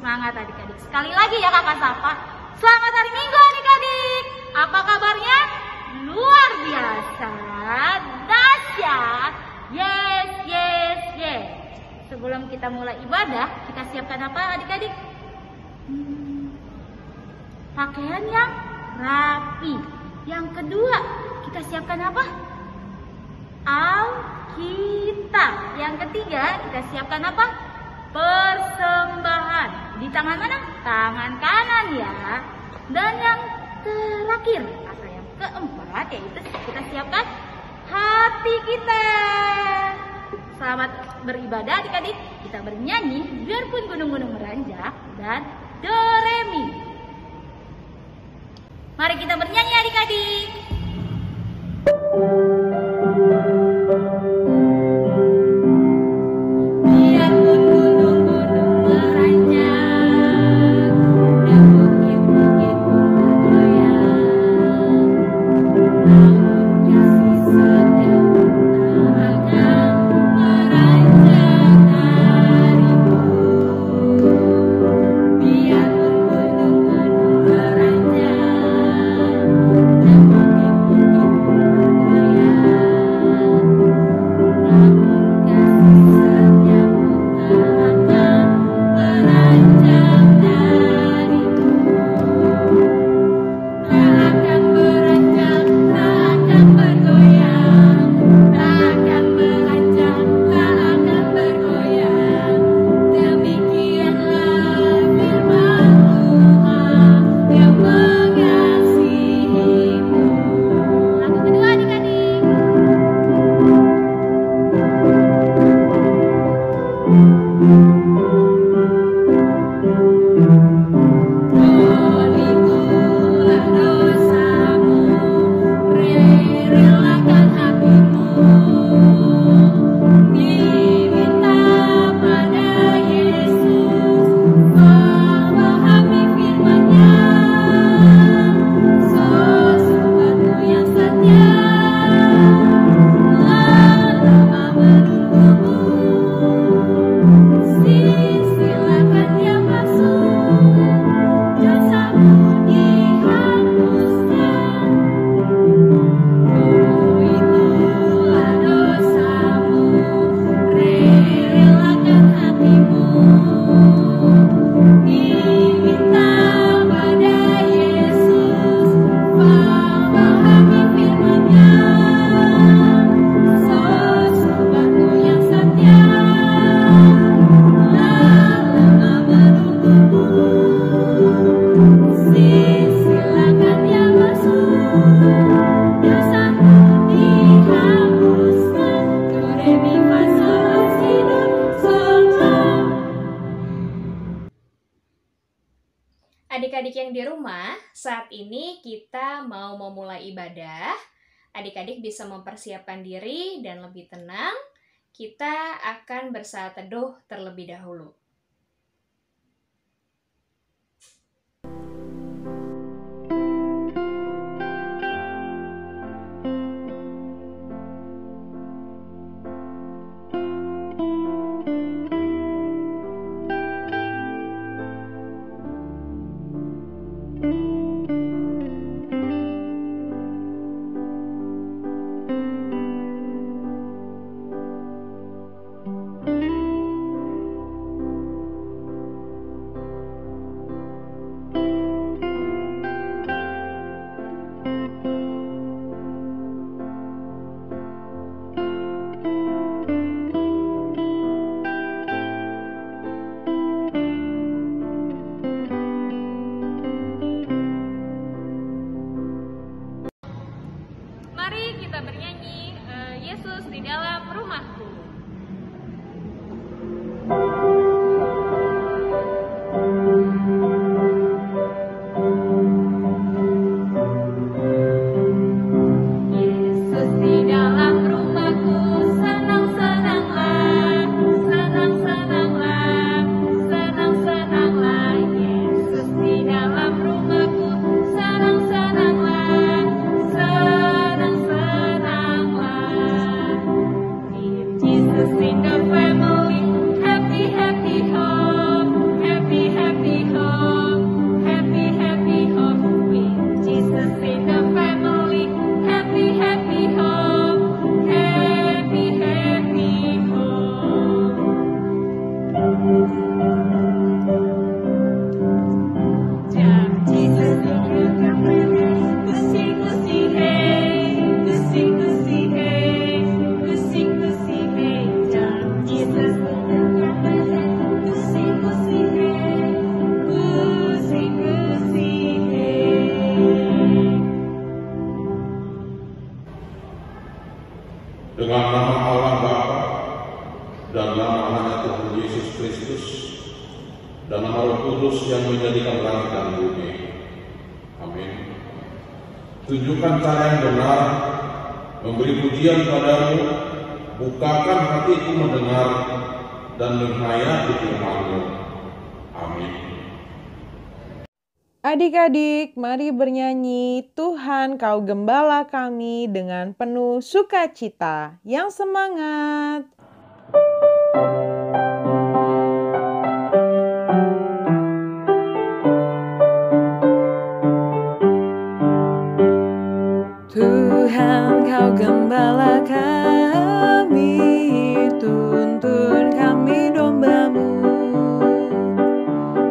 Semangat adik-adik. Sekali lagi ya kakak sapa. Selamat hari Minggu adik-adik. Apa kabarnya? Luar biasa. Dahsyat. Yes, yes, yes. Sebelum kita mulai ibadah, kita siapkan apa adik-adik? Pakaian yang rapi. Yang kedua, kita siapkan apa? Alkitab. Yang ketiga, kita siapkan apa? Persembahan. Di tangan mana? Tangan kanan ya. Dan yang terakhir atau yang keempat yaitu kita siapkan hati kita. Selamat beribadah adik-adik. Kita bernyanyi biarpun gunung-gunung meranjak dan do re mi. Mari kita bernyanyi adik-adik. Adik-adik yang di rumah, saat ini kita mau memulai ibadah. Adik-adik bisa mempersiapkan diri dan lebih tenang. Kita akan bersaat teduh terlebih dahulu. dan nama Roh Kudus yang menjadikan langit dan bumi. Amin. Tunjukkan cara yang benar, memberi pujian padamu, bukakan hatiku mendengar, dan menghayati firman-Mu. Amin. Adik-adik, mari bernyanyi Tuhan Kau Gembala Kami dengan penuh sukacita. Yang semangat! Tuhan Kau Gembala kami, tuntun kami domba-Mu.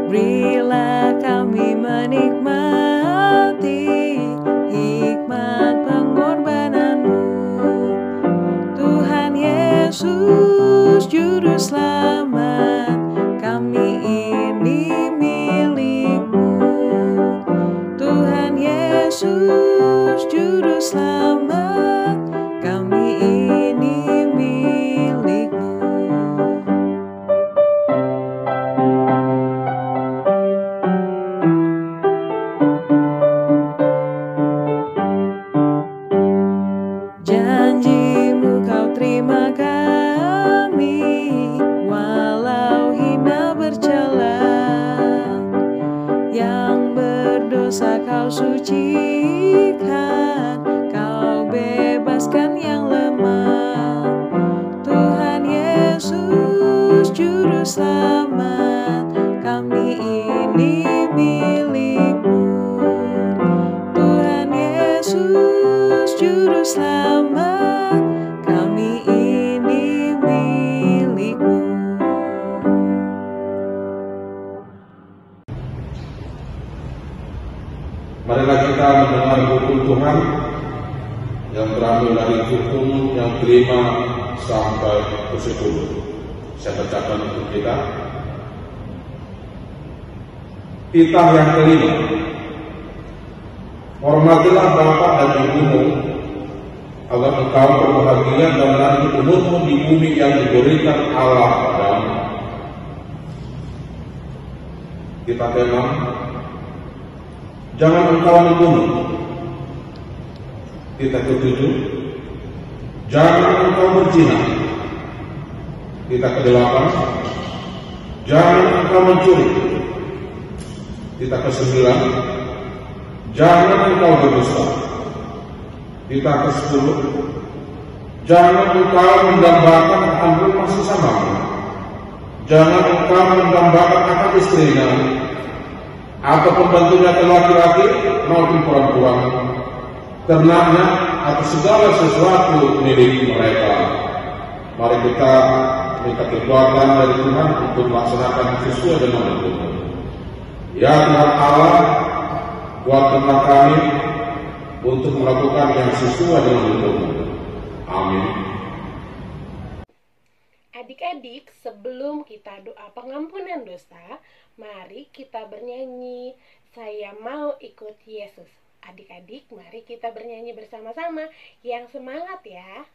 Berilah kami menikmati hikmat pengorbanan-Mu. Tuhan Yesus Juru Selamat, kami ini milik-Mu. Tuhan Yesus Juru Selamat, kami ini milik-Mu. Janji-Mu Kau terima kami, walau hina bercela. Yang berdosa Kau sucikan, Kau bebaskan yang lemah. Tuhan Yesus Juru Selamat, kami ini milik-Mu. Tuhan Yesus Juru Selamat, kami ini milik-Mu. Marilah kita mendengar hukum Tuhan yang terambil dari hukum yang kelima sampai ke-10. Saya bacakan untuk kita. Titah yang kelima. Hormatilah bapa dan ibumu, agar engkau berbahagia dan lanjut umurmu di bumi yang diberikan Allah padamu. Kita tema, jangan engkau membunuh. Kita ketujuh, jangan engkau berzina. Kita kedelapan, jangan engkau mencuri. Kita kesembilan, jangan engkau berdusta. Kita ke-10, jangan engkau mendambakan akan rumah sesamamu. Jangan engkau mendambakan akan istrinya, atau pembantunya laki-laki maupun perempuan, ternaknya atau segala sesuatu milik mereka. Mari kita minta kekuatan dari Tuhan untuk melaksanakan sesuai dengan hukum. Ya Tuhan Allah, kuatkanlah kami untuk melakukan yang sesuai dengan hukum. Amin. Adik-adik, sebelum kita doa pengampunan dosa, mari kita bernyanyi, saya mau ikut Yesus. Adik-adik, mari kita bernyanyi bersama-sama. Yang semangat ya.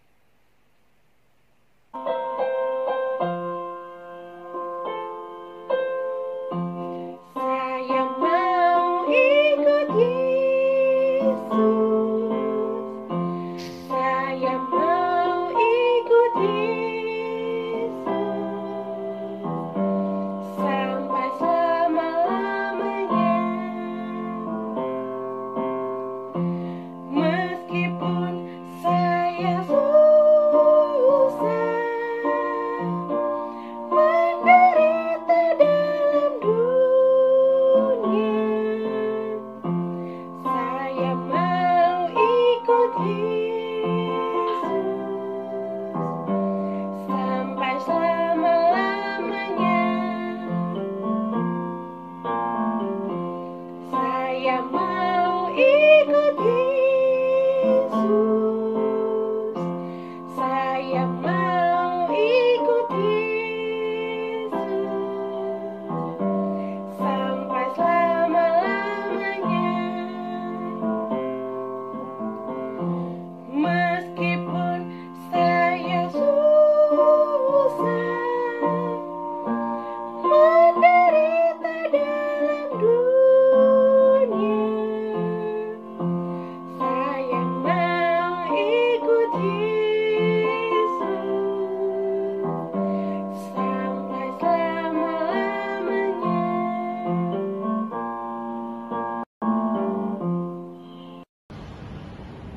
Saya mau ikut Yesus. Saya mau ikut Yesus sampai selama-lamanya. Meskipun saya susah,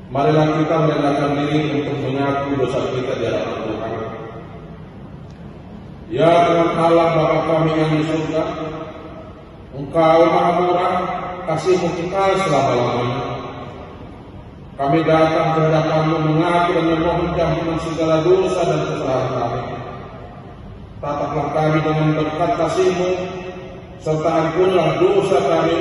marilah kita merendahkan diri untuk mengaku dosa kita di hadapan Tuhan. Ya Tuhan Allah Bapa kami yang di surga, Engkau Maha Murah, kasih-Mu kekal selama-lamanya. Kami datang ke hadapan-Mu mengaku dan memohon ampunan segala dosa dan kesalahan kami. Tataplah kami dengan berkat kasih-Mu, serta ampunilah dosa kami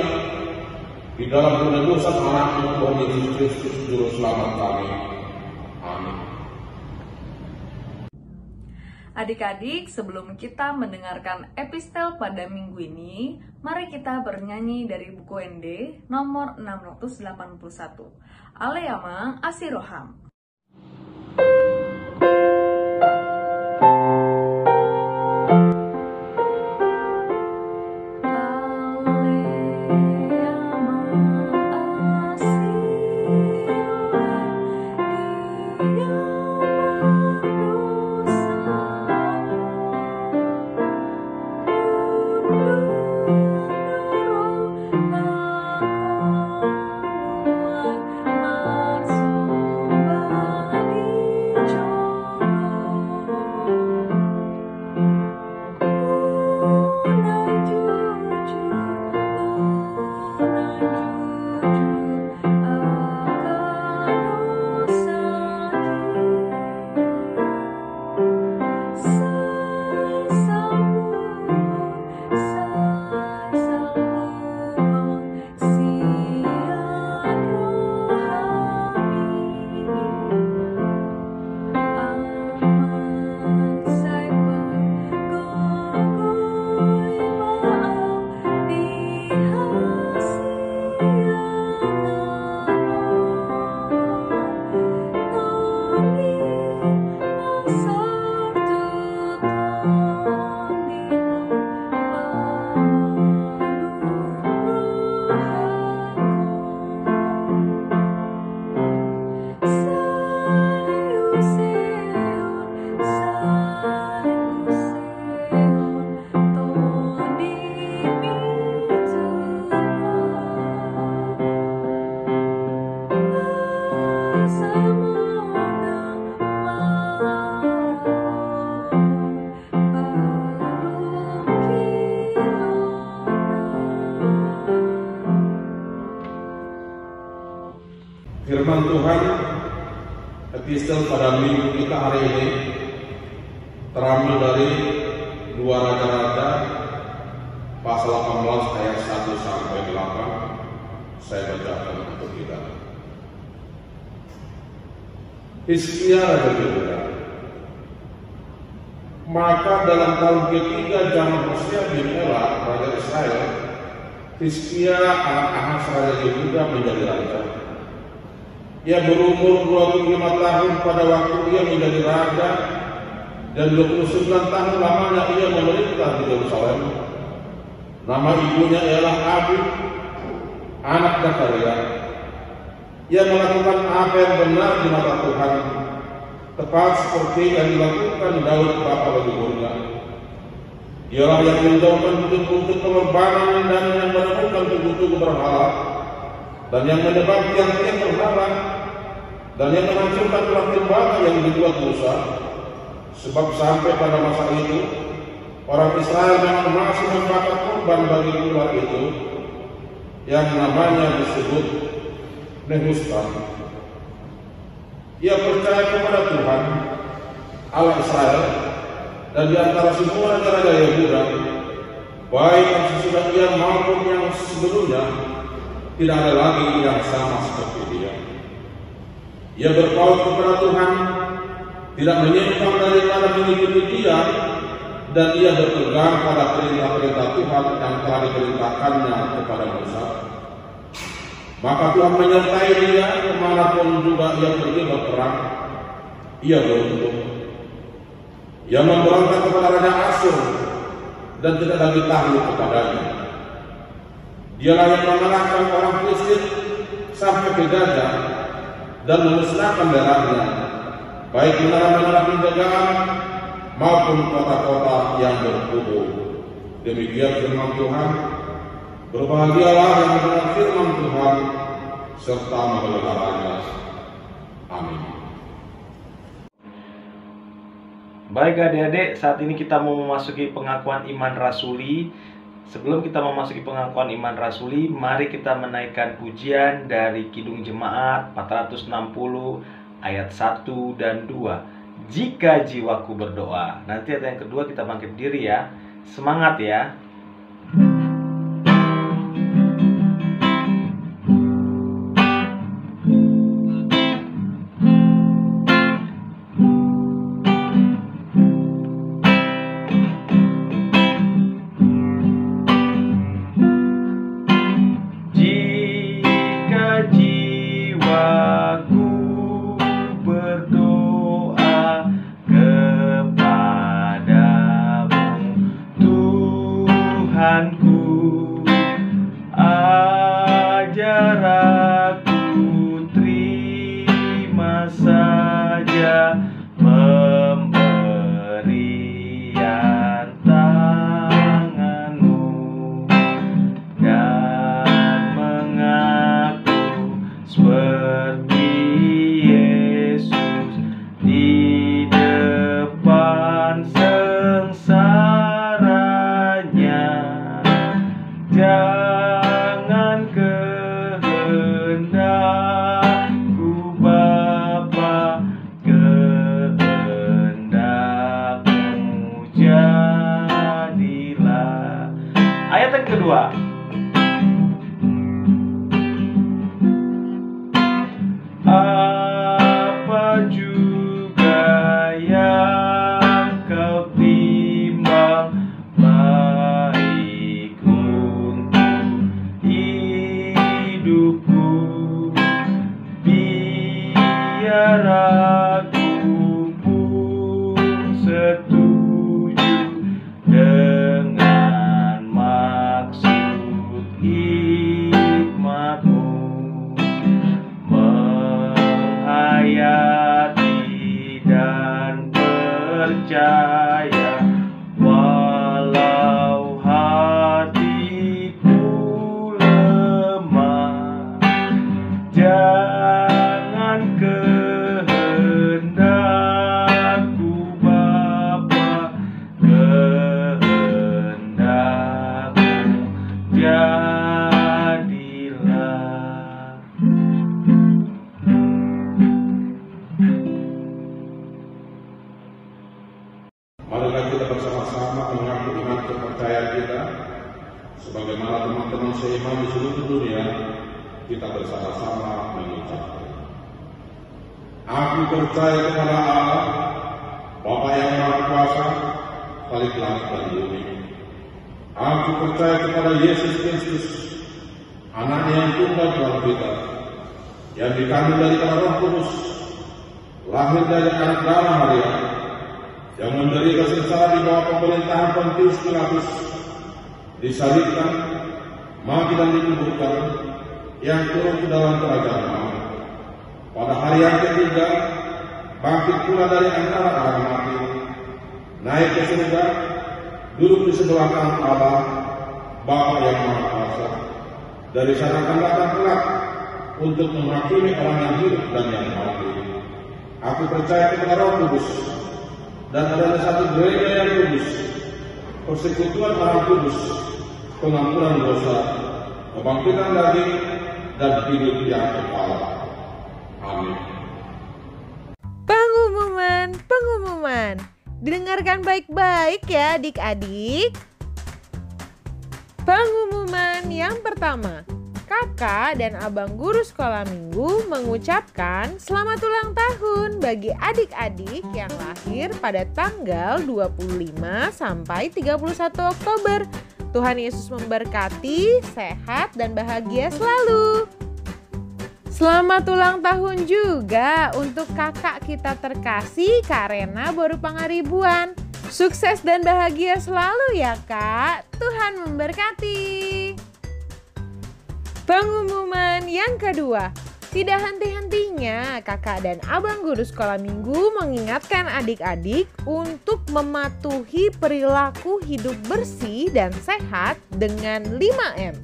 di dalam penebusan anak-Mu Tuhan Yesus Kristus Juru Selamat kami. Amin. Adik-adik, sebelum kita mendengarkan epistel pada minggu ini, mari kita bernyanyi dari buku ND nomor 681. Aleyamang Asiroham. Firman Tuhan epistel pada minggu kita hari ini terambil dari 2 Raja-Raja pasal 18 ayat 1 sampai 8. Saya bacakan untuk kita. Hizkia Raja Yehuda. Maka dalam tahun ketiga zaman Hosea bin Ela Raja Israel, Hizkia anak Ahaz Raja Yehuda menjadi raja. Ia berumur 25 tahun pada waktu ia menjadi raja, dan 29 tahun lamanya ia memerintah di Yerusalem. Nama ibunya ialah Abi, anak Zakaria. Ia melakukan apa yang benar di mata Tuhan, tepat seperti yang dilakukan Daud bapa leluhurnya. Dialah yang menjauhkan bukit-bukit pengorbanan dan yang menemukan tugu-tugu berhala, dan yang menebak tiang-tiang berhala, dan yang menghancurkan ulah tembaka yang dibuat Musa. Sebab sampai pada masa itu orang Israel memang masih membakar korban bagi ular itu yang namanya disebut Nehustan. Ia percaya kepada Tuhan Allah Israel, dan di antara semua raja-raja Yehuda, baik yang sesudah ia maupun yang sebelumnya, tidak ada lagi yang sama seperti dia. Ia berpaut kepada Tuhan, tidak menyimpang daripada mengikuti dia, dan ia berpegang pada perintah-perintah Tuhan yang telah diperintahkannya kepada Musa. Maka Tuhan menyertai dia kemanapun juga ia pergi berperang. Ia beruntung. Ia memberontak kepada Raja Asyur dan tidak lagi takluk kepadanya. Dialah yang mengalahkan orang Filistin sampai ke Gaza dan memusnahkan daerahnya, baik menara-menara penjagaan maupun kota-kota yang berkubu. Demikian firman Tuhan. Berbahagialah yang mendengar firman Tuhan serta memeliharanya. Amin. Baik adik-adik, saat ini kita mau memasuki pengakuan iman rasuli. Sebelum kita memasuki pengakuan iman rasuli, mari kita menaikkan pujian dari Kidung Jemaat 460 ayat 1 dan 2. Jika jiwaku berdoa. Nanti ada yang kedua, kita bangkit diri ya. Semangat ya. Ayat yang kedua. Apa juga yang kau timbang baik untuk hidupku, biar aku pun setuju dengan maksud hikmatmu, menghayati dan percaya walau hatiku lemah. Jangan kehendakku Bapa, kehendakmu jadilah. Marilah kita bersama-sama mengaku iman kepercayaan kita. Sebagaimana teman-teman seiman di seluruh dunia, kita bersama-sama mengucapkan. Aku percaya kepada Allah, Bapa yang Maha Kuasa, Khalik langit dan bumi. Aku percaya kepada Yesus Kristus, Anaknya yang tunggal Tuhan kita, yang dikandung dari Roh Kudus, lahir dari anak darah Maria, yang menderita sengsara di bawah pemerintahan Pontius Pilatus, disalibkan, mati dan dikuburkan, yang turun ke dalam kerajaan Allah. Pada hari yang ketiga, bangkit pula dari antara orang mati, naik ke surga, duduk di sebelah kanan Allah, Bapa yang Maha Kuasa. Dari sana akan datang kelak untuk menghakimi orang yang hidup dan yang mati. Aku percaya kepada Roh Kudus, dan adanya satu gereja yang kudus, persekutuan orang kudus, pengampunan dosa, kebangkitan daging, dan hidup yang kekal. Amin. Pengumuman. Didengarkan baik-baik ya adik-adik. Pengumuman yang pertama, kakak dan abang guru sekolah minggu mengucapkan selamat ulang tahun bagi adik-adik yang lahir pada tanggal 25 sampai 31 Oktober. Tuhan Yesus memberkati, sehat dan bahagia selalu. Selamat ulang tahun juga untuk kakak kita terkasih Kak Rena baru Pangaribuan. Sukses dan bahagia selalu ya Kak. Tuhan memberkati. Pengumuman yang kedua, tidak henti-hentinya kakak dan abang guru sekolah minggu mengingatkan adik-adik untuk mematuhi perilaku hidup bersih dan sehat dengan 5M.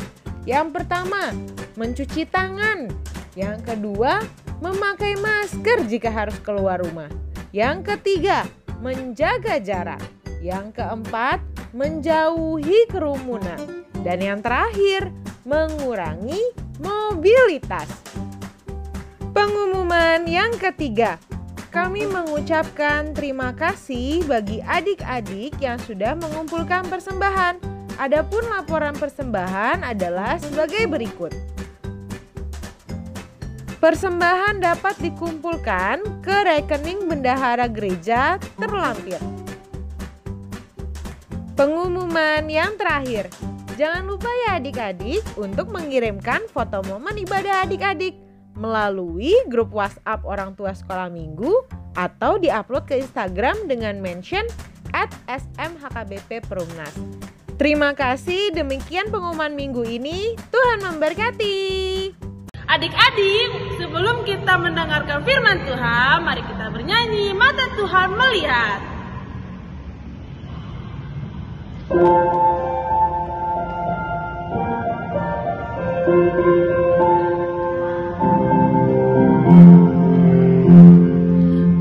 Yang pertama, mencuci tangan. Yang kedua, memakai masker jika harus keluar rumah. Yang ketiga, menjaga jarak. Yang keempat, menjauhi kerumunan. Dan yang terakhir, mengurangi mobilitas. Pengumuman yang ketiga, kami mengucapkan terima kasih bagi adik-adik yang sudah mengumpulkan persembahan. Adapun laporan persembahan adalah sebagai berikut. Persembahan dapat dikumpulkan ke rekening bendahara gereja terlampir. Pengumuman yang terakhir, jangan lupa ya adik-adik untuk mengirimkan foto momen ibadah adik-adik melalui grup WhatsApp orang tua sekolah minggu atau diupload ke Instagram dengan mention @smhkbp Perumnas. Terima kasih, demikian pengumuman minggu ini. Tuhan memberkati. Adik-adik, sebelum kita mendengarkan firman Tuhan, mari kita bernyanyi Mata Tuhan Melihat.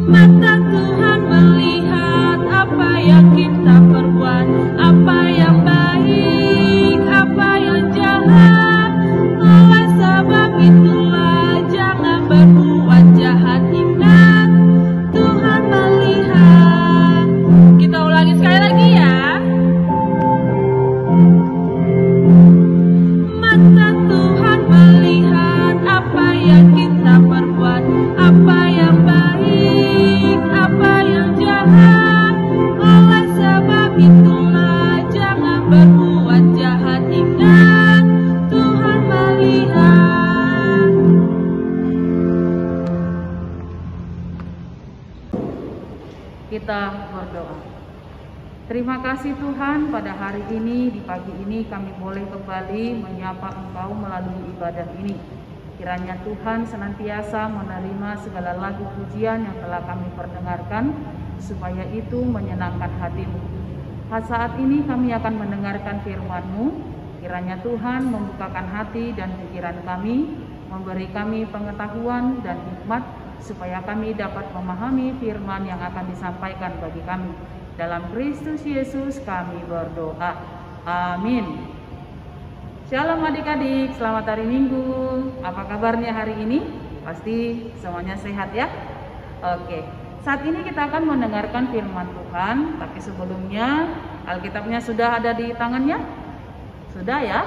Mata Tuhan melihat apa yang kita perbuat, apa yang baik, apa yang jahat. Oleh sebab itulah jangan berbuat jahat. Ingat, Tuhan melihat. Kita ulangi sekali lagi ya. Mata Tuhan melihat apa yang kita perbuat, apa yang baik, apa yang jahat. Oleh sebab itulah jangan berbuat jahat. Ingat, Tuhan melihat. Kita berdoa. Terima kasih Tuhan, pada hari ini, di pagi ini kami boleh kembali menyapa Engkau melalui ibadah ini. Kiranya Tuhan senantiasa menerima segala lagu pujian yang telah kami perdengarkan, supaya itu menyenangkan hati-Mu. Saat ini kami akan mendengarkan firman-Mu. Kiranya Tuhan membukakan hati dan pikiran kami, memberi kami pengetahuan dan hikmat, supaya kami dapat memahami firman yang akan disampaikan bagi kami. Dalam Kristus Yesus kami berdoa. Amin. Shalom adik-adik, selamat hari Minggu. Apa kabarnya hari ini? Pasti semuanya sehat ya? Oke, saat ini kita akan mendengarkan firman Tuhan. Tapi sebelumnya, Alkitabnya sudah ada di tangannya? Sudah ya?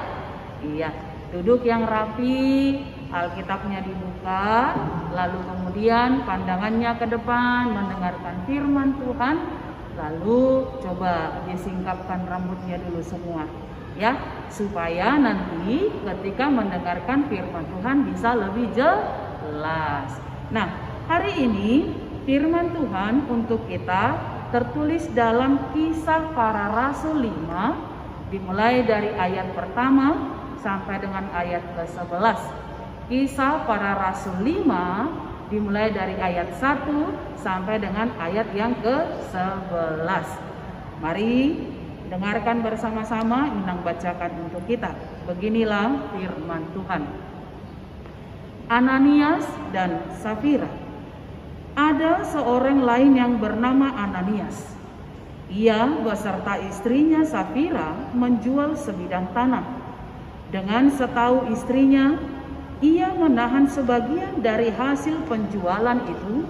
Iya, duduk yang rapi, Alkitabnya dibuka, lalu kemudian pandangannya ke depan mendengarkan firman Tuhan. Lalu coba disingkapkan rambutnya dulu semua ya, supaya nanti ketika mendengarkan firman Tuhan bisa lebih jelas. Nah, hari ini firman Tuhan untuk kita tertulis dalam Kisah Para Rasul 5, dimulai dari ayat pertama sampai dengan ayat ke-11. Kisah Para Rasul 5 dimulai dari ayat 1 sampai dengan ayat yang ke-11. Mari dengarkan bersama-sama, Inang bacakan untuk kita. Beginilah firman Tuhan. Ananias dan Safira. Ada seorang lain yang bernama Ananias. Ia beserta istrinya Safira menjual sebidang tanah. Dengan setahu istrinya, ia menahan sebagian dari hasil penjualan itu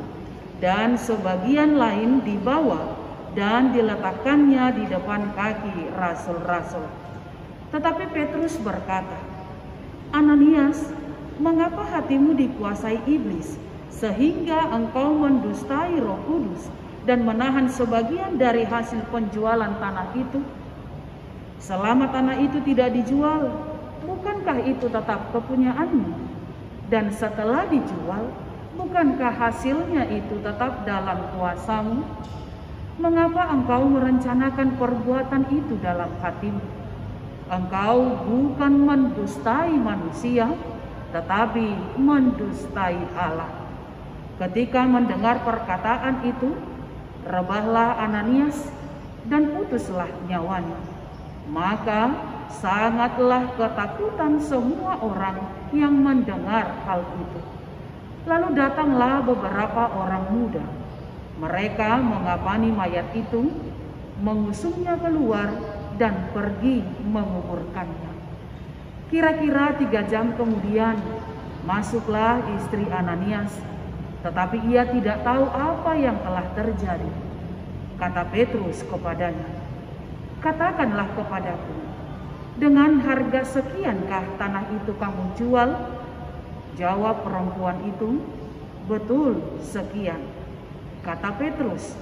dan sebagian lain dibawa dan diletakkannya di depan kaki rasul-rasul. Tetapi Petrus berkata, Ananias, mengapa hatimu dikuasai iblis sehingga engkau mendustai Roh Kudus dan menahan sebagian dari hasil penjualan tanah itu? Selama tanah itu tidak dijual, bukankah itu tetap kepunyaanmu? Dan setelah dijual, bukankah hasilnya itu tetap dalam kuasamu? Mengapa engkau merencanakan perbuatan itu dalam hatimu? Engkau bukan mendustai manusia, tetapi mendustai Allah. Ketika mendengar perkataan itu, rebahlah Ananias dan putuslah nyawanya. Maka sangatlah ketakutan semua orang yang mendengar hal itu. Lalu datanglah beberapa orang muda. Mereka mengapani mayat itu, mengusungnya keluar, dan pergi menguburkannya. Kira-kira 3 jam kemudian, masuklah istri Ananias, tetapi ia tidak tahu apa yang telah terjadi. Kata Petrus kepadanya, "Katakanlah kepadaku, dengan harga sekiankah tanah itu kamu jual?" Jawab perempuan itu, "Betul, sekian." Kata Petrus,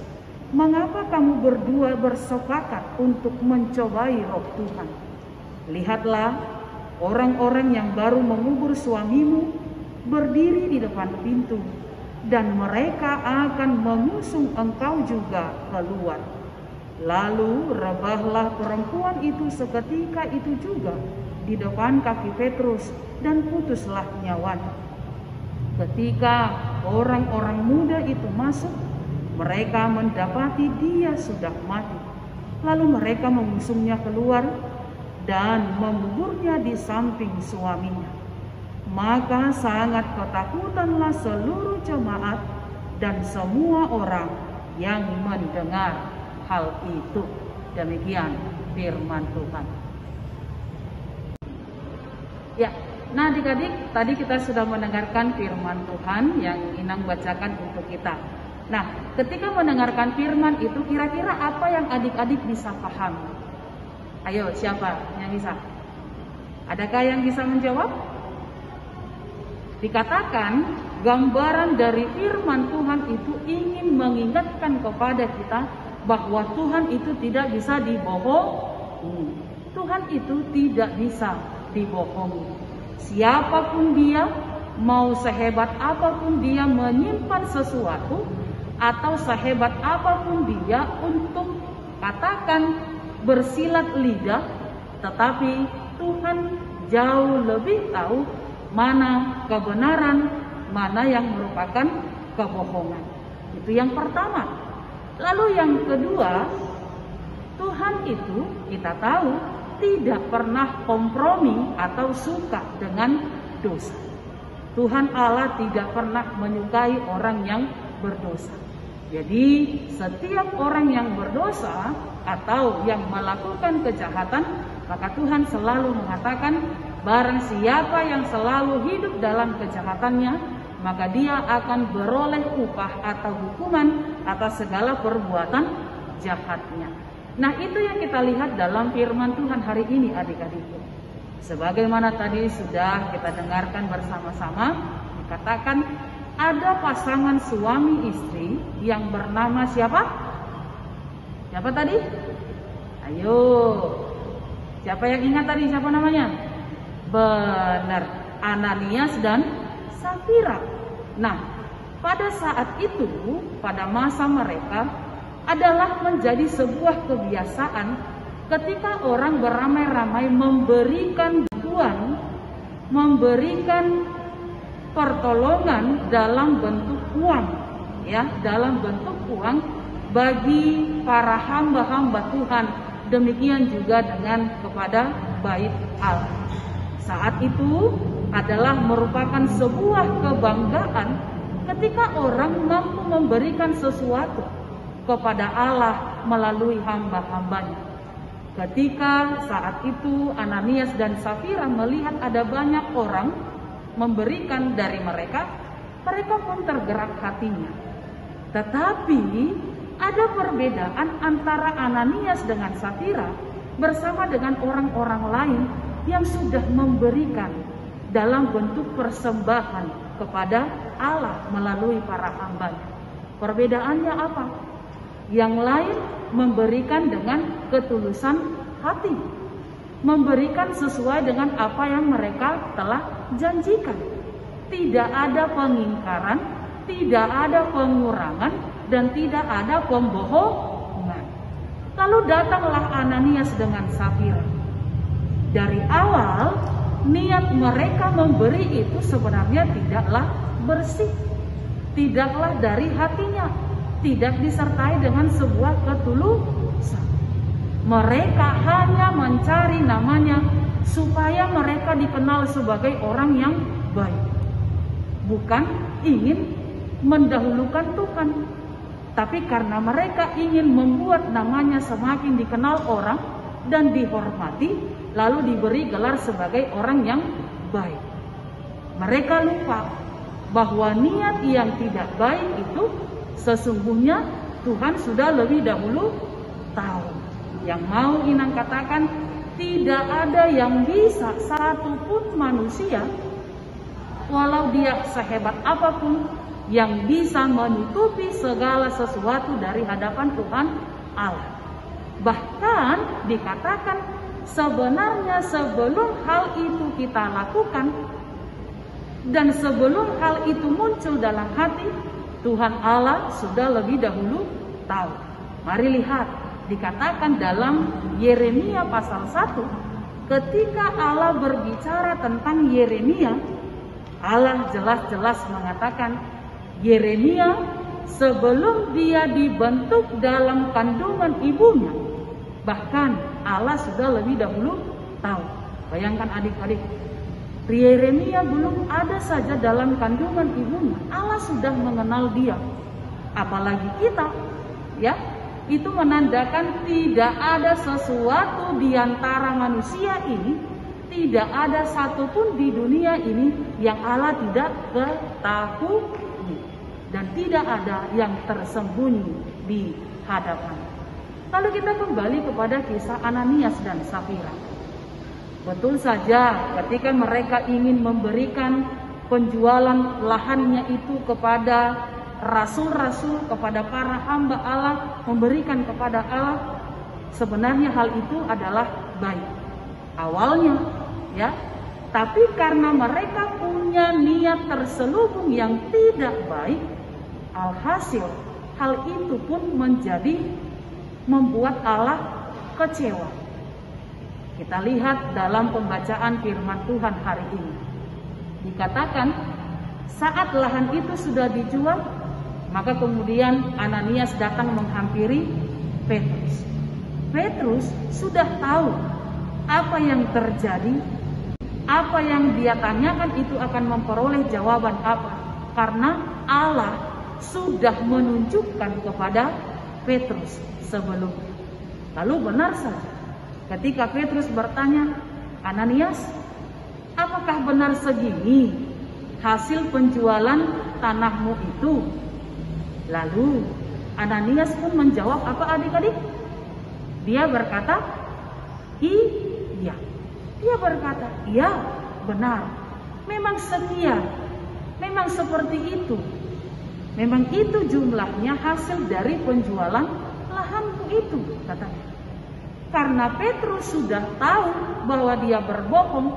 "Mengapa kamu berdua bersepakat untuk mencobai roh Tuhan? Lihatlah, orang-orang yang baru mengubur suamimu berdiri di depan pintu, dan mereka akan mengusung engkau juga keluar." Lalu rebahlah perempuan itu seketika itu juga di depan kaki Petrus, dan putuslah nyawanya. Ketika orang-orang muda itu masuk, mereka mendapati dia sudah mati. Lalu mereka mengusungnya keluar dan menguburnya di samping suaminya. Maka sangat ketakutanlah seluruh jemaat dan semua orang yang mendengar hal itu. Demikian firman Tuhan. Ya, nah adik-adik, tadi kita sudah mendengarkan firman Tuhan yang Inang bacakan untuk kita. Nah, ketika mendengarkan firman itu, kira-kira apa yang adik-adik bisa paham? Ayo, siapa yang bisa? Adakah yang bisa menjawab? Dikatakan, gambaran dari firman Tuhan itu ingin mengingatkan kepada kita bahwa Tuhan itu tidak bisa dibohongi. Tuhan itu tidak bisa dibohongi. Siapapun dia, mau sehebat apapun dia menyimpan sesuatu, atau sehebat apapun dia untuk katakan bersilat lidah, tetapi Tuhan jauh lebih tahu mana kebenaran, mana yang merupakan kebohongan. Itu yang pertama. Lalu yang kedua, Tuhan itu kita tahu tidak pernah kompromi atau suka dengan dosa. Tuhan Allah tidak pernah menyukai orang yang berdosa. Jadi setiap orang yang berdosa atau yang melakukan kejahatan, maka Tuhan selalu mengatakan, barang siapa yang selalu hidup dalam kejahatannya, maka dia akan beroleh upah atau hukuman atas segala perbuatan jahatnya. Nah, itu yang kita lihat dalam firman Tuhan hari ini, adik-adikku. Sebagaimana tadi sudah kita dengarkan bersama-sama, dikatakan ada pasangan suami istri yang bernama siapa? Siapa tadi? Ayo, siapa yang ingat tadi siapa namanya? Benar, Ananias dan Safira. Nah, pada saat itu, pada masa mereka adalah menjadi sebuah kebiasaan ketika orang beramai-ramai memberikan bantuan, memberikan pertolongan dalam bentuk uang, ya, dalam bentuk uang bagi para hamba-hamba Tuhan. Demikian juga dengan kepada Bait Allah. Saat itu adalah merupakan sebuah kebanggaan ketika orang mampu memberikan sesuatu kepada Allah melalui hamba-hambanya. Ketika saat itu Ananias dan Safira melihat ada banyak orang memberikan dari mereka, mereka pun tergerak hatinya. Tetapi ada perbedaan antara Ananias dengan Safira bersama dengan orang-orang lain yang sudah memberikan dalam bentuk persembahan kepada Allah melalui para hambanya. Perbedaannya apa? Yang lain memberikan dengan ketulusan hati, memberikan sesuai dengan apa yang mereka telah janjikan. Tidak ada pengingkaran, tidak ada pengurangan, dan tidak ada pembohongan. Lalu datanglah Ananias dengan Safira. Dari awal, niat mereka memberi itu sebenarnya tidaklah bersih, tidaklah dari hatinya, tidak disertai dengan sebuah ketulusan. Mereka hanya mencari namanya supaya mereka dikenal sebagai orang yang baik. bukan ingin mendahulukan Tuhan, tapi karena mereka ingin membuat namanya semakin dikenal orang dan dihormati, lalu diberi gelar sebagai orang yang baik. Mereka lupa bahwa niat yang tidak baik itu sesungguhnya Tuhan sudah lebih dahulu tahu. Yang mau Inang katakan, tidak ada yang bisa satupun manusia, walau dia sehebat apapun, yang bisa menutupi segala sesuatu dari hadapan Tuhan Allah. Bahkan dikatakan sebenarnya sebelum hal itu kita lakukan dan sebelum hal itu muncul dalam hati, Tuhan Allah sudah lebih dahulu tahu. Mari lihat, dikatakan dalam Yeremia pasal 1, ketika Allah berbicara tentang Yeremia, Allah jelas-jelas mengatakan, Yeremia sebelum dia dibentuk dalam kandungan ibunya, bahkan Allah sudah lebih dahulu tahu. Bayangkan adik-adik, Yeremia belum ada saja dalam kandungan ibunya, Allah sudah mengenal dia. Apalagi kita, ya, itu menandakan tidak ada sesuatu di antara manusia ini, tidak ada satupun di dunia ini yang Allah tidak ketahui, dan tidak ada yang tersembunyi di hadapan. Lalu kita kembali kepada kisah Ananias dan Safira. Betul saja ketika mereka ingin memberikan penjualan lahannya itu kepada rasul-rasul, kepada para hamba Allah, memberikan kepada Allah, sebenarnya hal itu adalah baik awalnya, ya. Tapi karena mereka punya niat terselubung yang tidak baik, alhasil hal itu pun membuat Allah kecewa. Kita lihat dalam pembacaan firman Tuhan hari ini. Dikatakan saat lahan itu sudah dijual, maka kemudian Ananias datang menghampiri Petrus. Petrus sudah tahu apa yang terjadi, apa yang dia tanyakan itu akan memperoleh jawaban apa. Karena Allah sudah menunjukkan kepada Petrus sebelumnya. Lalu benar saja, ketika Petrus bertanya, Ananias, apakah benar segini hasil penjualan tanahmu itu? Lalu Ananias pun menjawab apa adik-adik? Dia berkata, iya. Dia berkata, iya benar. Memang sekian. Memang seperti itu. Memang itu jumlahnya hasil dari penjualan lahanku itu, katanya. Karena Petrus sudah tahu bahwa dia berbohong,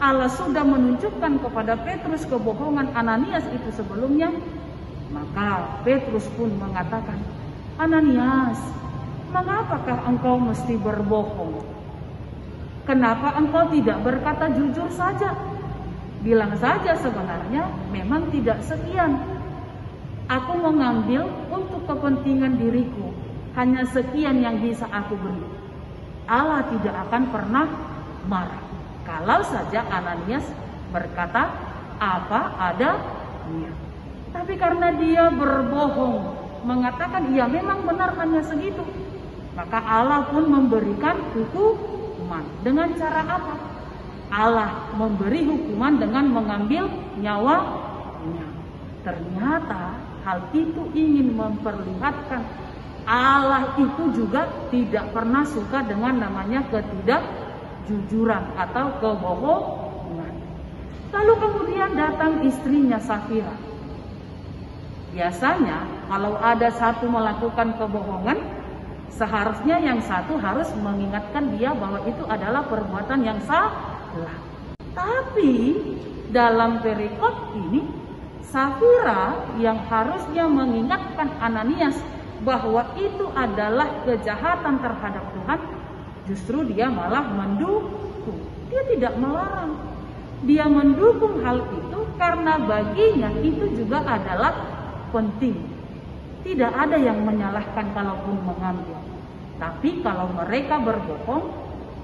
Allah sudah menunjukkan kepada Petrus kebohongan Ananias itu sebelumnya, maka Petrus pun mengatakan, Ananias, mengapakah engkau mesti berbohong? Kenapa engkau tidak berkata jujur saja? Bilang saja sebenarnya memang tidak sekian. Aku mengambil untuk kepentingan diriku, hanya sekian yang bisa aku beri. Allah tidak akan pernah marah kalau saja Ananias berkata apa adanya. Tapi karena dia berbohong, mengatakan iya memang benar hanya segitu, maka Allah pun memberikan hukuman. Dengan cara apa? Allah memberi hukuman dengan mengambil nyawanya. Ternyata hal itu ingin memperlihatkan Allah itu juga tidak pernah suka dengan namanya ketidakjujuran atau kebohongan. Lalu kemudian datang istrinya Safira. Biasanya kalau ada satu melakukan kebohongan, seharusnya yang satu harus mengingatkan dia bahwa itu adalah perbuatan yang salah. Tapi dalam perikop ini, Safira yang harusnya mengingatkan Ananias bahwa itu adalah kejahatan terhadap Tuhan, justru dia malah mendukung. Dia tidak melarang, dia mendukung hal itu karena baginya itu juga adalah penting. Tidak ada yang menyalahkan kalaupun mengambil. Tapi kalau mereka berbohong,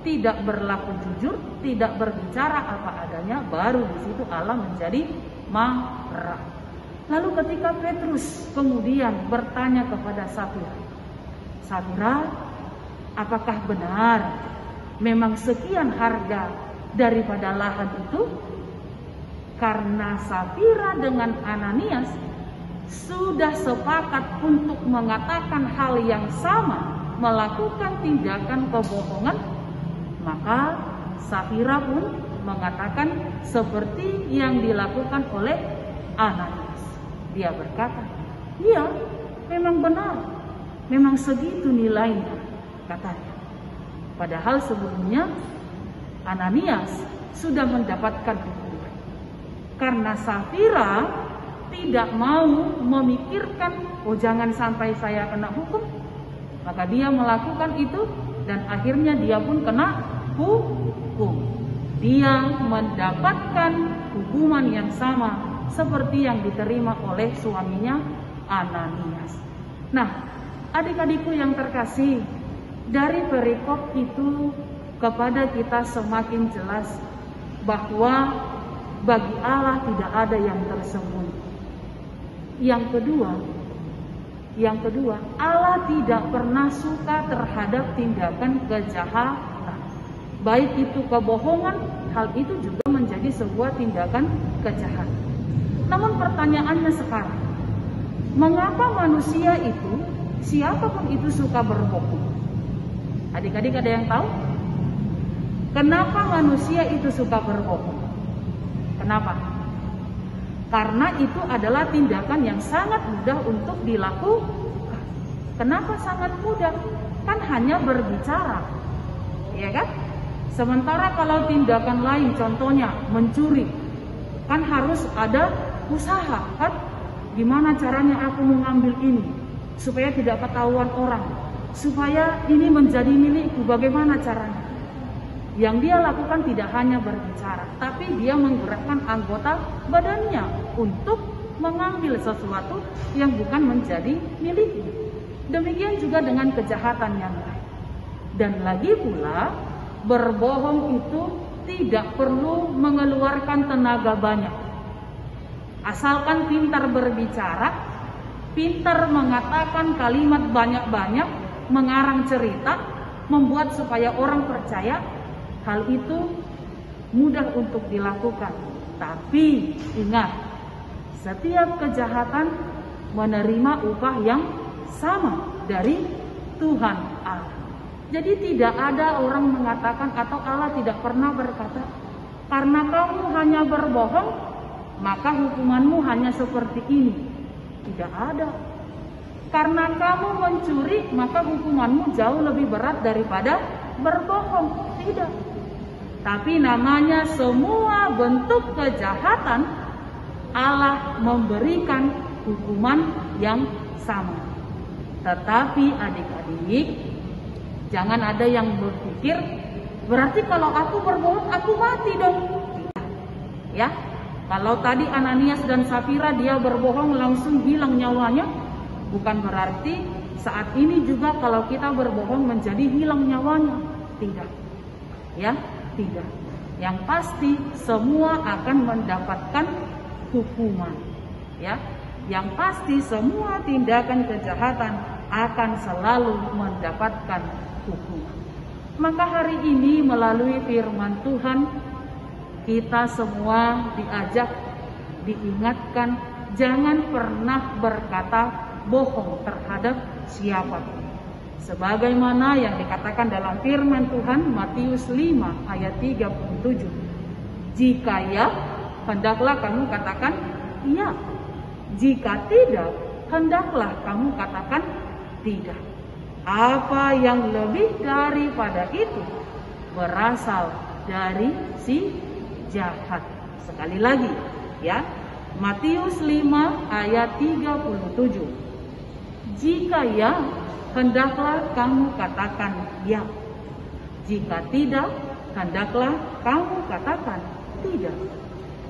tidak berlaku jujur, tidak berbicara apa adanya, baru di situ Allah menjadi marah. Lalu ketika Petrus kemudian bertanya kepada Safira, Safira, apakah benar memang sekian harga daripada lahan itu? Karena Safira dengan Ananias sudah sepakat untuk mengatakan hal yang sama, melakukan tindakan kebohongan, maka Safira pun mengatakan seperti yang dilakukan oleh Ananias. Dia berkata, iya, memang benar, memang segitu nilainya, katanya. Padahal sebelumnya Ananias sudah mendapatkan hukuman. Karena Safira tidak mau memikirkan, oh jangan sampai saya kena hukum, maka dia melakukan itu dan akhirnya dia pun kena hukum. Dia mendapatkan hukuman yang sama seperti yang diterima oleh suaminya Ananias. Nah, adik-adikku yang terkasih, dari perikop itu kepada kita semakin jelas bahwa bagi Allah tidak ada yang tersembunyi. Yang kedua, Allah tidak pernah suka terhadap tindakan kejahatan. Baik itu kebohongan, hal itu juga menjadi sebuah tindakan kejahatan. Namun pertanyaannya sekarang, mengapa manusia itu, siapapun itu suka berbohong? Adik-adik ada yang tahu? Kenapa manusia itu suka berbohong? Kenapa? Karena itu adalah tindakan yang sangat mudah untuk dilakukan. Kenapa sangat mudah? Kan hanya berbicara, ya kan? Sementara kalau tindakan lain, contohnya mencuri, kan harus ada usaha, kan? Gimana caranya aku mengambil ini supaya tidak ketahuan orang, supaya ini menjadi milikku, bagaimana caranya? Yang dia lakukan tidak hanya berbicara, tapi dia menggerakkan anggota badannya untuk mengambil sesuatu yang bukan menjadi miliknya. Demikian juga dengan kejahatan yang lain. Dan lagi pula, berbohong itu tidak perlu mengeluarkan tenaga banyak. Asalkan pintar berbicara, pintar mengatakan kalimat banyak-banyak, mengarang cerita, membuat supaya orang percaya, hal itu mudah untuk dilakukan. Tapi ingat, setiap kejahatan menerima upah yang sama dari Tuhan Allah. Jadi tidak ada orang mengatakan atau Allah tidak pernah berkata, karena kamu hanya berbohong, maka hukumanmu hanya seperti ini. Tidak ada. Karena kamu mencuri, maka hukumanmu jauh lebih berat daripada berbohong. Tidak. Tapi namanya semua bentuk kejahatan, Allah memberikan hukuman yang sama. Tetapi adik-adik, jangan ada yang berpikir, berarti kalau aku berbohong, aku mati dong. Ya, kalau tadi Ananias dan Safira dia berbohong langsung hilang nyawanya, bukan berarti saat ini juga kalau kita berbohong menjadi hilang nyawanya. Tidak. Ya, tidak. Yang pasti semua akan mendapatkan hukuman. Ya, yang pasti semua tindakan kejahatan akan selalu mendapatkan hukuman. Maka hari ini melalui firman Tuhan, kita semua diajak, diingatkan, jangan pernah berkata bohong terhadap siapapun. Sebagaimana yang dikatakan dalam firman Tuhan Matius 5 ayat 37. Jika ya, hendaklah kamu katakan iya. Jika tidak, hendaklah kamu katakan tidak. Apa yang lebih daripada itu berasal dari si jahat. Sekali lagi ya, Matius 5 ayat 37. Jika ya, hendaklah kamu katakan ya. Jika tidak, hendaklah kamu katakan tidak.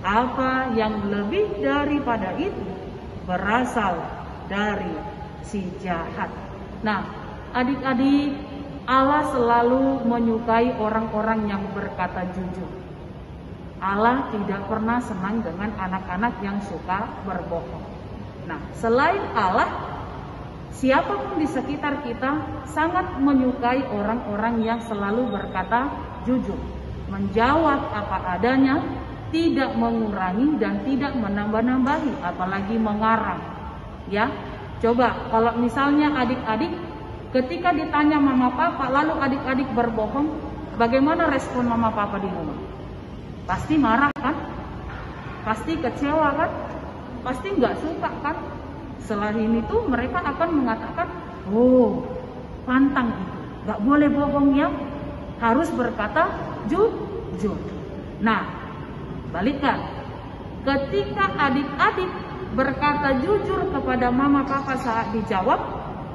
Apa yang lebih daripada itu berasal dari si jahat. Nah, adik-adik, Allah selalu menyukai orang-orang yang berkata jujur. Allah tidak pernah senang dengan anak-anak yang suka berbohong. Nah, selain Allah, siapapun di sekitar kita sangat menyukai orang-orang yang selalu berkata jujur, menjawab apa adanya, tidak mengurangi dan tidak menambah-nambahi, apalagi mengarang. Ya, coba kalau misalnya adik-adik ketika ditanya mama papa lalu adik-adik berbohong, bagaimana respon mama papa di rumah? Pasti marah kan? Pasti kecewa kan? Pasti nggak suka kan? Selain itu mereka akan mengatakan, oh pantang itu, nggak boleh bohong ya, harus berkata jujur. Nah, balikkan, ketika adik-adik berkata jujur kepada mama papa saat dijawab,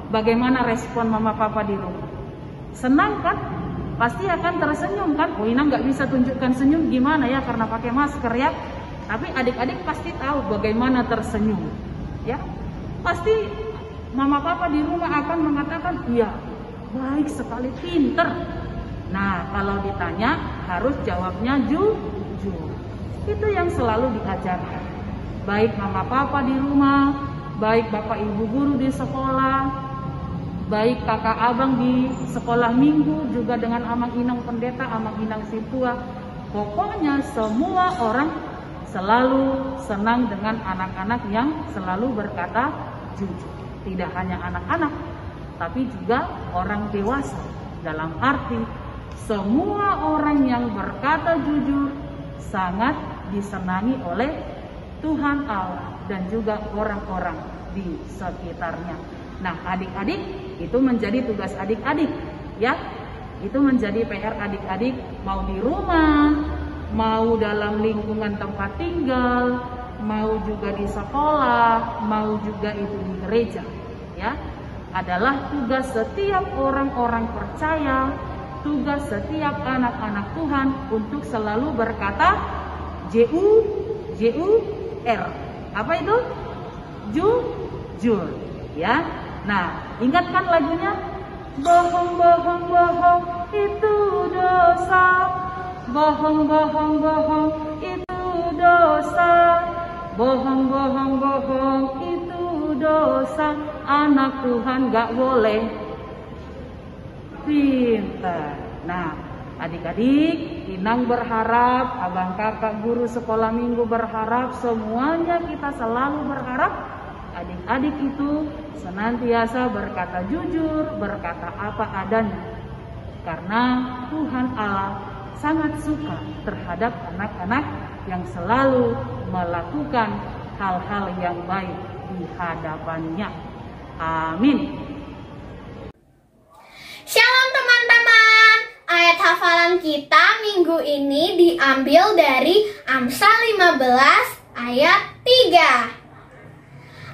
bagaimana respon mama papa di rumah? Senang kan? Pasti akan tersenyum kan? Oh, Ina nggak bisa tunjukkan senyum gimana ya karena pakai masker ya. Tapi adik-adik pasti tahu bagaimana tersenyum, ya. Pasti mama papa di rumah akan mengatakan, iya, baik sekali, pinter. Nah, kalau ditanya harus jawabnya jujur. Itu yang selalu diajarkan. Baik mama papa di rumah, baik bapak ibu guru di sekolah, baik kakak abang di sekolah minggu, juga dengan amang inang pendeta, amang inang situa. Pokoknya semua orang selalu senang dengan anak-anak yang selalu berkata jujur. Tidak hanya anak-anak, tapi juga orang dewasa. Dalam arti semua orang yang berkata jujur sangat disenangi oleh Tuhan Allah dan juga orang-orang di sekitarnya. Nah, adik-adik, itu menjadi tugas adik-adik, ya. Itu menjadi PR adik-adik, mau di rumah, mau dalam lingkungan tempat tinggal, mau juga di sekolah, mau juga itu di gereja, ya. Adalah tugas setiap orang-orang percaya, tugas setiap anak-anak Tuhan untuk selalu berkata J-U-R. Apa itu? Jujur, ya. Nah, ingatkan lagunya, bohong, bohong, bohong, itu dosa. Bohong, bohong, bohong, itu dosa. Bohong, bohong, bohong, itu dosa. Anak Tuhan gak boleh pintar. Nah, adik-adik, Inang berharap, abang kakak guru sekolah minggu berharap, semuanya kita selalu berharap adik-adik itu senantiasa berkata jujur, berkata apa adanya. Karena Tuhan Allah sangat suka terhadap anak-anak yang selalu melakukan hal-hal yang baik di hadapannya. Amin. Shalom teman-teman. Ayat hafalan kita minggu ini diambil dari Amsal 15 ayat 3.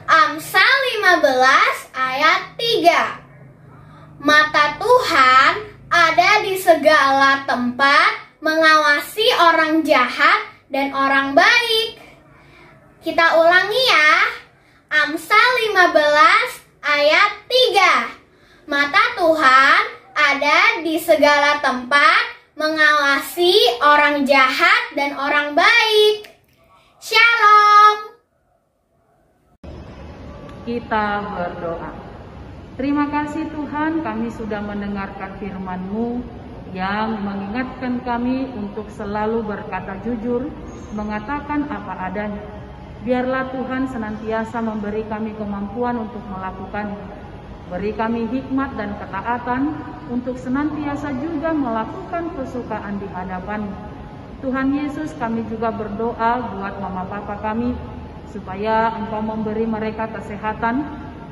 Amsal 15 ayat 3. Mata Tuhan ada di segala tempat, mengawasi orang jahat dan orang baik. Kita ulangi ya. Amsal 15 ayat 3. Mata Tuhan ada di segala tempat, mengawasi orang jahat dan orang baik. Shalom. Kita berdoa. Terima kasih Tuhan, kami sudah mendengarkan firman-Mu yang mengingatkan kami untuk selalu berkata jujur, mengatakan apa adanya. Biarlah Tuhan senantiasa memberi kami kemampuan untuk melakukannya. Beri kami hikmat dan ketaatan untuk senantiasa juga melakukan kesukaan di hadapan-Mu. Tuhan Yesus, kami juga berdoa buat mama papa kami, supaya Engkau memberi mereka kesehatan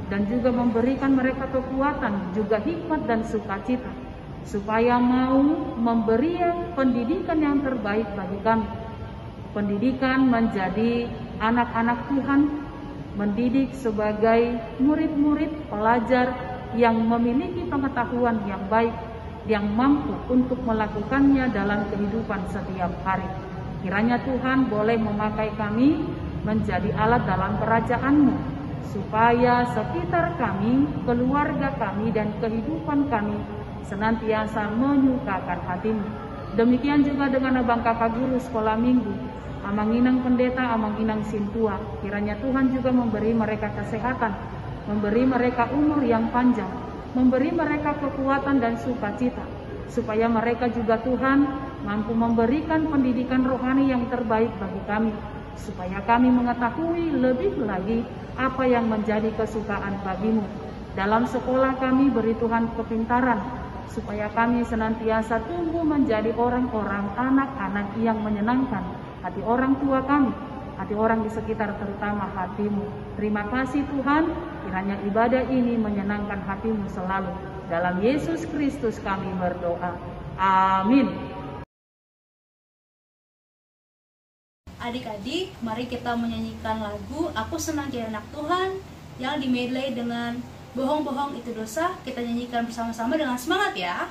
dan juga memberikan mereka kekuatan, juga hikmat dan sukacita, supaya mau memberi pendidikan yang terbaik bagi kami. Pendidikan menjadi anak-anak Tuhan, mendidik sebagai murid-murid pelajar yang memiliki pengetahuan yang baik, yang mampu untuk melakukannya dalam kehidupan setiap hari. Kiranya Tuhan boleh memakai kami menjadi alat dalam kerajaan-Mu, supaya sekitar kami, keluarga kami, dan kehidupan kami senantiasa menyukakan hati-Mu. Demikian juga dengan abang kakak guru sekolah minggu, Amang Inang Pendeta, Amang Inang Sintua. Kiranya Tuhan juga memberi mereka kesehatan, memberi mereka umur yang panjang, memberi mereka kekuatan dan sukacita, supaya mereka juga Tuhan mampu memberikan pendidikan rohani yang terbaik bagi kami, supaya kami mengetahui lebih lagi apa yang menjadi kesukaan bagi-Mu. Dalam sekolah kami beri Tuhan kepintaran, supaya kami senantiasa tumbuh menjadi orang-orang anak-anak yang menyenangkan hati orang tua kami, hati orang di sekitar, terutama hati-Mu. Terima kasih Tuhan, kiranya ibadah ini menyenangkan hati-Mu selalu. Dalam Yesus Kristus kami berdoa. Amin. Adik-adik, mari kita menyanyikan lagu Aku Senang Jadi Anak Tuhan yang dimedley dengan Bohong-bohong itu dosa. Kita nyanyikan bersama-sama dengan semangat ya.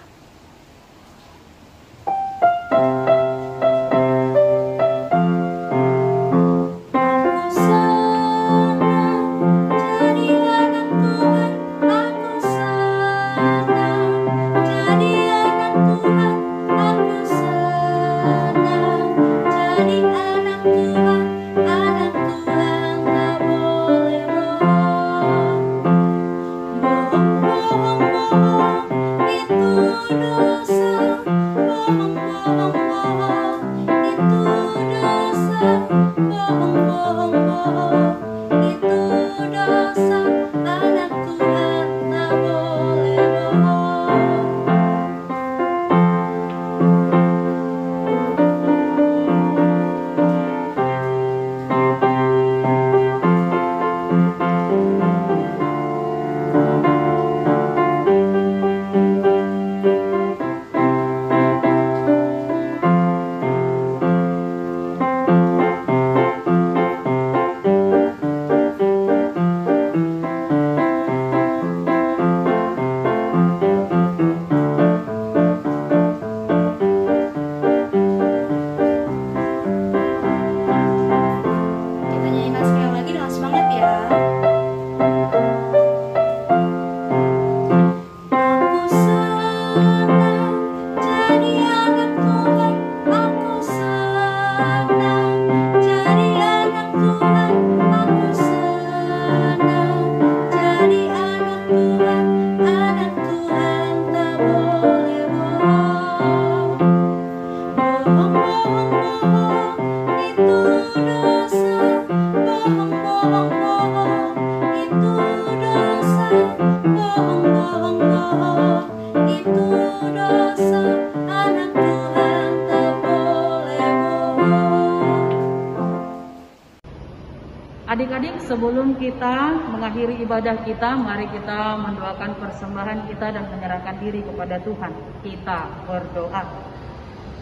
Adik-adik, sebelum kita mengakhiri ibadah kita, mari kita mendoakan persembahan kita dan menyerahkan diri kepada Tuhan. Kita berdoa.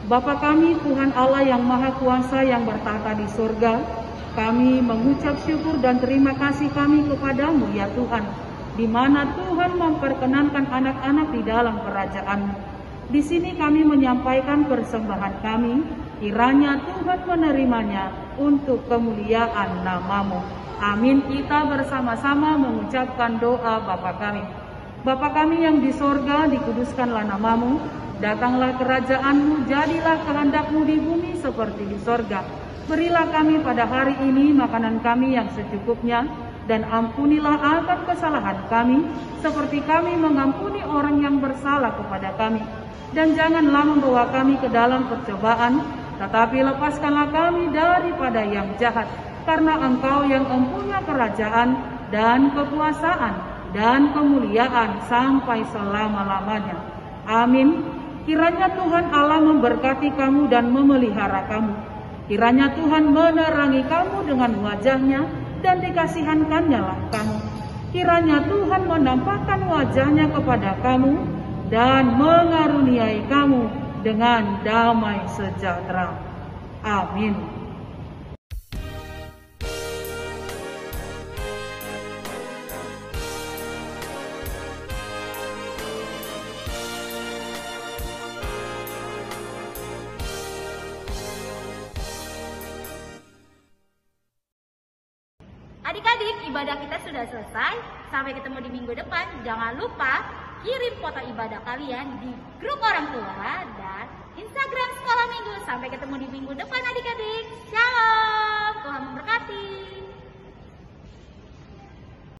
Bapa kami, Tuhan Allah yang Maha Kuasa yang bertata di surga, kami mengucap syukur dan terima kasih kami kepadamu ya Tuhan, di mana Tuhan memperkenankan anak-anak di dalam kerajaan-Mu. Di sini kami menyampaikan persembahan kami, kiranya Tuhan menerimanya untuk kemuliaan nama-Mu. Amin. Kita bersama-sama mengucapkan doa Bapa kami. Bapa kami yang di sorga, dikuduskanlah nama-Mu, datanglah kerajaan-Mu, jadilah kehendak-Mu di bumi seperti di sorga. Berilah kami pada hari ini makanan kami yang secukupnya, dan ampunilah akan kesalahan kami, seperti kami mengampuni orang yang bersalah kepada kami. Dan janganlah membawa kami ke dalam percobaan, tetapi lepaskanlah kami daripada yang jahat, karena Engkau yang mempunyai kerajaan dan kekuasaan dan kemuliaan sampai selama-lamanya. Amin. Kiranya Tuhan Allah memberkati kamu dan memelihara kamu. Kiranya Tuhan menerangi kamu dengan wajah-Nya dan dikasihankannya lah kamu. Kiranya Tuhan menampakkan wajah-Nya kepada kamu dan mengaruniai kamu dengan damai sejahtera. Amin. Adik-adik, ibadah kita sudah selesai. Sampai ketemu di minggu depan. Jangan lupa kirim foto ibadah kalian di grup orang tua dan Instagram Sekolah Minggu. Sampai ketemu di minggu depan adik-adik. Shalom, Tuhan memberkati.